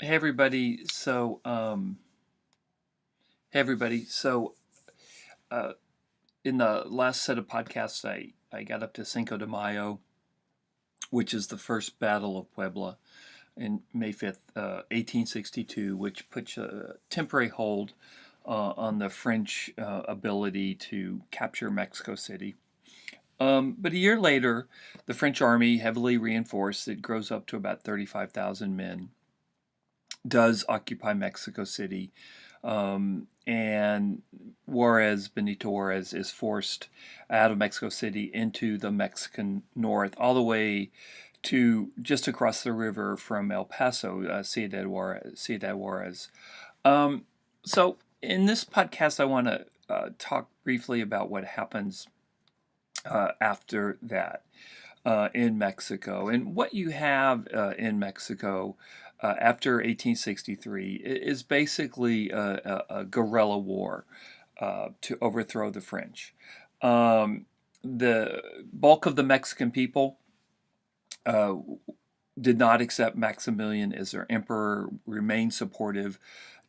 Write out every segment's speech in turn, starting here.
Hey everybody. Hey everybody. Uh, in the last set of podcasts, I got up to Cinco de Mayo, which is the first Battle of Puebla in May 5th, 1862, which puts a temporary hold on the French ability to capture Mexico City. But a year later, the French army, heavily reinforced, it grows up to about 35,000 men, does occupy Mexico City. And Benito Juarez, is forced out of Mexico City into the Mexican north, all the way to just across the river from El Paso, Ciudad Juarez. Um, so, in this podcast, I want to talk briefly about what happens after that in Mexico. And what you have in Mexico after 1863 is basically a guerrilla war to overthrow the French. Um, the bulk of the Mexican people uh, did not accept Maximilian as their emperor, remained supportive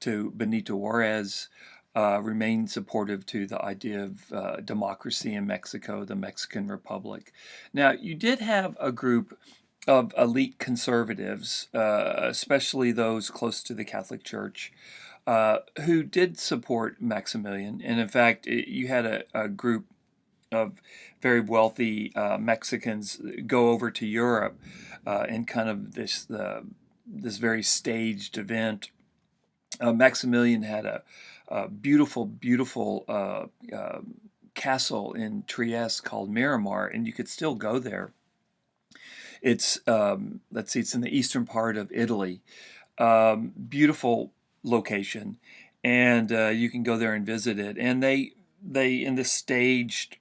to Benito Juarez, remained supportive to the idea of democracy in Mexico, the Mexican Republic. Now, you did have a group of elite conservatives, especially those close to the Catholic Church, who did support Maximilian. And in fact, you had a group of very wealthy Mexicans go over to Europe in kind of this very staged event. Maximilian had a beautiful castle in Trieste called Miramar, and you could still go there. It's let's see, it's in the eastern part of Italy. Beautiful location, and you can go there and visit it. And they in this staged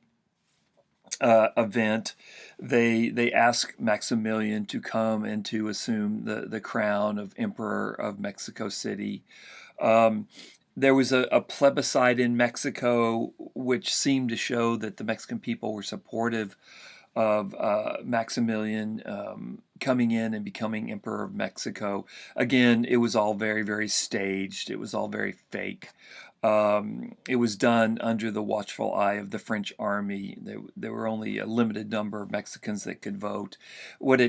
event, they ask Maximilian to come and to assume the crown of Emperor of Mexico City. Um, there was a plebiscite in Mexico which seemed to show that the Mexican people were supportive of Maximilian coming in and becoming Emperor of Mexico. Again, it was all very staged. It was all very fake. It was done under the watchful eye of the French army. There were only a limited number of Mexicans that could vote. What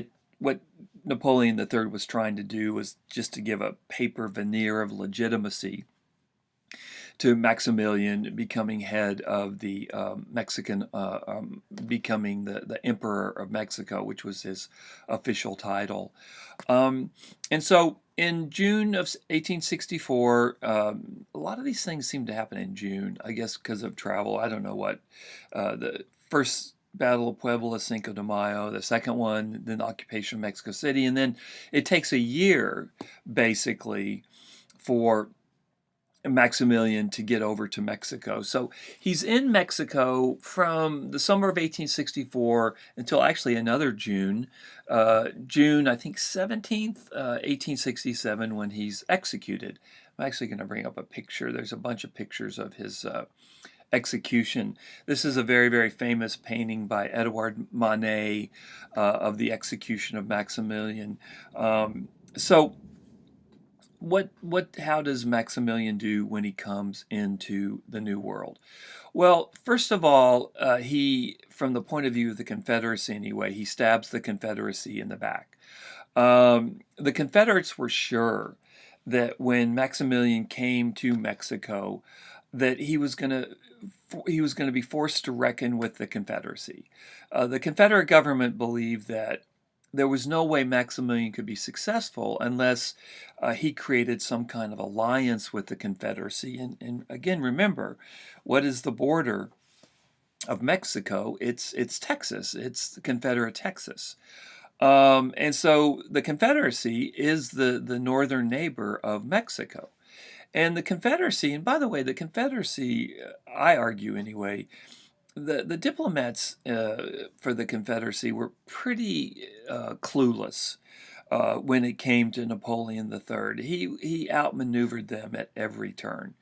Napoleon III was trying to do was just to give a paper veneer of legitimacy to Maximilian becoming head of the Mexican, becoming the Emperor of Mexico, which was his official title. Um, and so in June of 1864, a lot of these things seem to happen in June, I guess because of travel. I don't know what. The first Battle of Puebla, Cinco de Mayo, the second one, then the occupation of Mexico City. And then it takes a year, basically, for Maximilian to get over to Mexico. So he's in Mexico from the summer of 1864 until actually another June, June, I think 17th, 1867, when he's executed. I'm actually going to bring up a picture. There's a bunch of pictures of his execution. This is a very famous painting by Edouard Manet of the execution of Maximilian. So how does Maximilian do when he comes into the New World? Well, first of all, he, from the point of view of the Confederacy anyway, he stabs the Confederacy in the back. The Confederates were sure that when Maximilian came to Mexico, that he was going to be forced to reckon with the Confederacy. The Confederate government believed that there was no way Maximilian could be successful unless he created some kind of alliance with the Confederacy. And again, remember, what is the border of Mexico? It's Texas. It's the Confederate Texas. And so the Confederacy is the northern neighbor of Mexico. And the Confederacy, and by the way, the Confederacy, I argue anyway, the diplomats for the Confederacy were pretty clueless when it came to Napoleon III. He outmaneuvered them at every turn.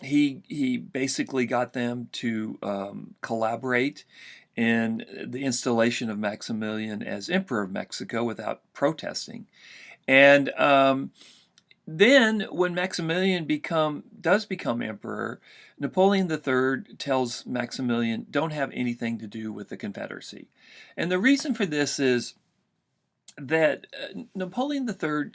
He basically got them to collaborate in the installation of Maximilian as Emperor of Mexico without protesting. And then when Maximilian does become emperor, Napoleon III tells Maximilian, don't have anything to do with the Confederacy. And the reason for this is that Napoleon III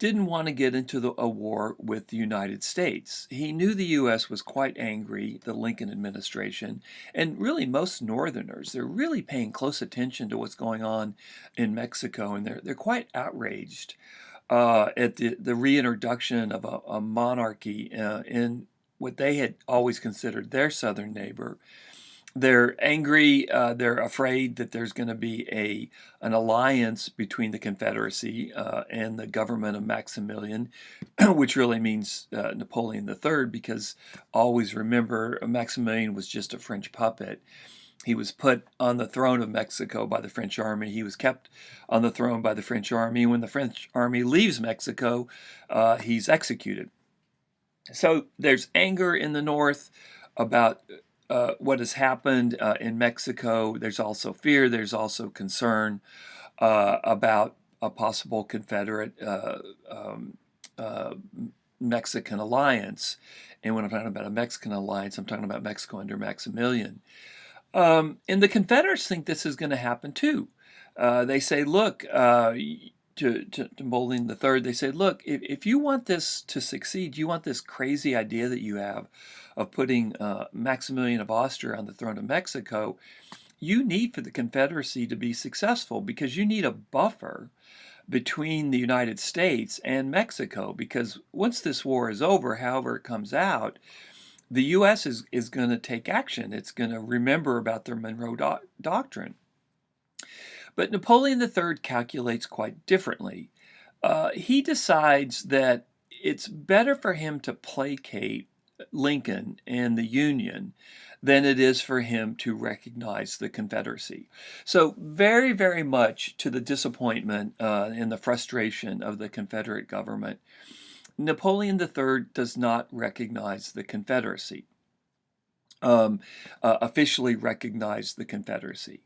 didn't want to get into a war with the United States. He knew the U.S. was quite angry, the Lincoln administration, and really most Northerners. They're really paying close attention to what's going on in Mexico, and they're quite outraged at the reintroduction of a monarchy in what they had always considered their southern neighbor. They're angry. They're afraid that there's going to be an alliance between the Confederacy and the government of Maximilian, which really means Napoleon III, because always remember, Maximilian was just a French puppet. He was put on the throne of Mexico by the French army. He was kept on the throne by the French army. When the French army leaves Mexico, he's executed. So there's anger in the north about what has happened in Mexico. There's also fear. There's also concern about a possible Confederate Mexican alliance. And when I'm talking about a Mexican alliance, I'm talking about Mexico under Maximilian. And the Confederates think this is going to happen too. They say, look, to Napoleon III, they say, look, if you want this to succeed, you want this crazy idea that you have of putting Maximilian of Austria on the throne of Mexico, you need for the Confederacy to be successful because you need a buffer between the United States and Mexico, because once this war is over, however it comes out, the U.S. is going to take action. It's going to remember about their Monroe Doctrine. But Napoleon III calculates quite differently. He decides that it's better for him to placate Lincoln and the Union than it is for him to recognize the Confederacy. So very, very much to the disappointment and the frustration of the Confederate government, Napoleon III does not recognize the Confederacy, officially recognize the Confederacy.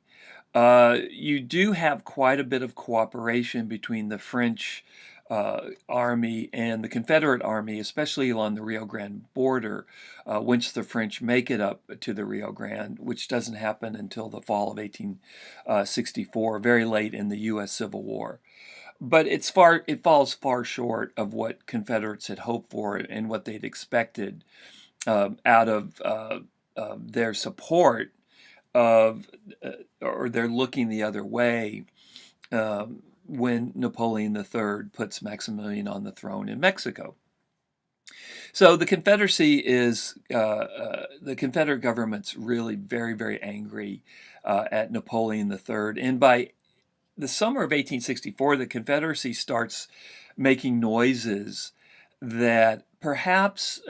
You do have quite a bit of cooperation between the French army and the Confederate army, especially along the Rio Grande border, once the French make it up to the Rio Grande, which doesn't happen until the fall of 1864, very late in the U.S. Civil War. But it falls far short of what Confederates had hoped for and what they'd expected out of their support of, or they're looking the other way when Napoleon III puts Maximilian on the throne in Mexico. So the Confederacy the Confederate government's really very, very angry at Napoleon III. And by the summer of 1864, the Confederacy starts making noises that perhaps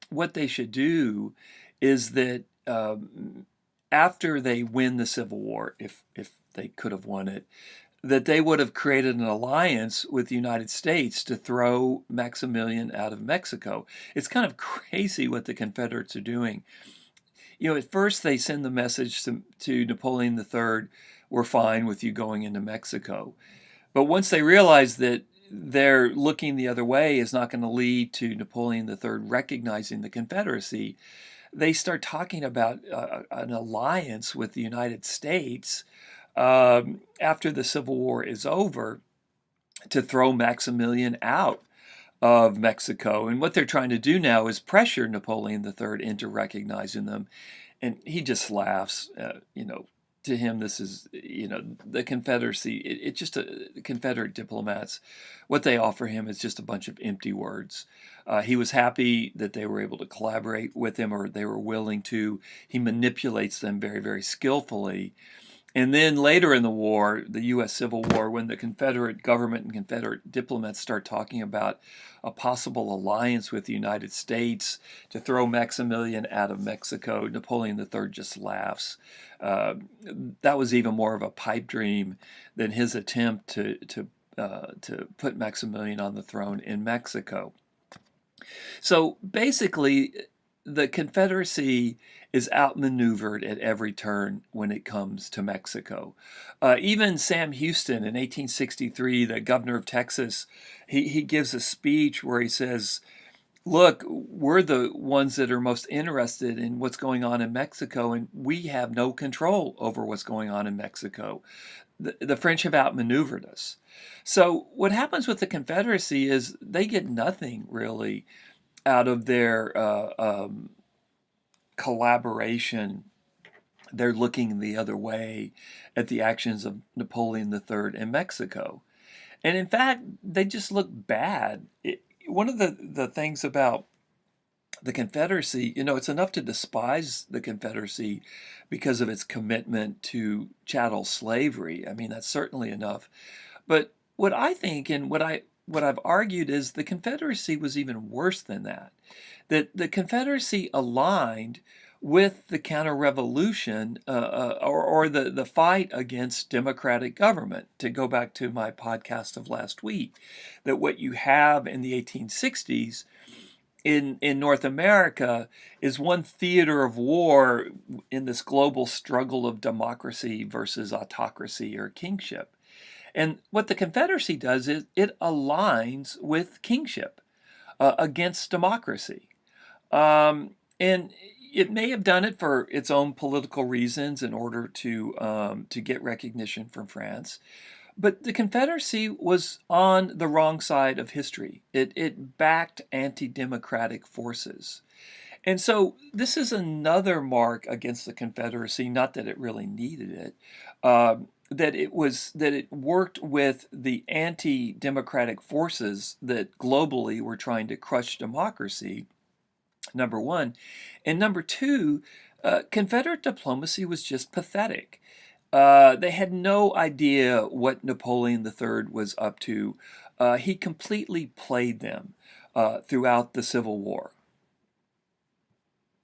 what they should do is that after they win the Civil War, if they could have won it, that they would have created an alliance with the United States to throw Maximilian out of Mexico. It's kind of crazy what the Confederates are doing. At first they send the message to Napoleon III, we're fine with you going into Mexico. But once they realize that they're looking the other way is not going to lead to Napoleon III recognizing the Confederacy, they start talking about an alliance with the United States after the Civil War is over to throw Maximilian out of Mexico. And what they're trying to do now is pressure Napoleon III into recognizing them. And he just laughs. To him, this is, the Confederacy. It's just Confederate diplomats. What they offer him is just a bunch of empty words. He was happy that they were able to collaborate with him, or they were willing to. He manipulates them very, very skillfully. And then later in the war, the U.S. Civil War, when the Confederate government and Confederate diplomats start talking about a possible alliance with the United States to throw Maximilian out of Mexico, Napoleon III just laughs. That was even more of a pipe dream than his attempt to put Maximilian on the throne in Mexico. So basically, the Confederacy is outmaneuvered at every turn when it comes to Mexico. Even Sam Houston in 1863, the governor of Texas, he gives a speech where he says, look, we're the ones that are most interested in what's going on in Mexico, and we have no control over what's going on in Mexico. The French have outmaneuvered us. So what happens with the Confederacy is they get nothing really out of their collaboration. They're looking the other way at the actions of Napoleon III in Mexico. And in fact, they just look bad. One of the things about the Confederacy, it's enough to despise the Confederacy because of its commitment to chattel slavery. I mean, that's certainly enough. But what I think and what I've argued is the Confederacy was even worse than that. That the Confederacy aligned with the counter-revolution or the fight against democratic government. To go back to my podcast of last week, that what you have in the 1860s in North America is one theater of war in this global struggle of democracy versus autocracy or kingship. And what the Confederacy does is it aligns with kingship against democracy. And it may have done it for its own political reasons in order to get recognition from France. But the Confederacy was on the wrong side of history. It backed anti-democratic forces. And so this is another mark against the Confederacy, not that it really needed it, that it worked with the anti-democratic forces that globally were trying to crush democracy, number one. And number two, Confederate diplomacy was just pathetic. They had no idea what Napoleon III was up to. He completely played them throughout the Civil War.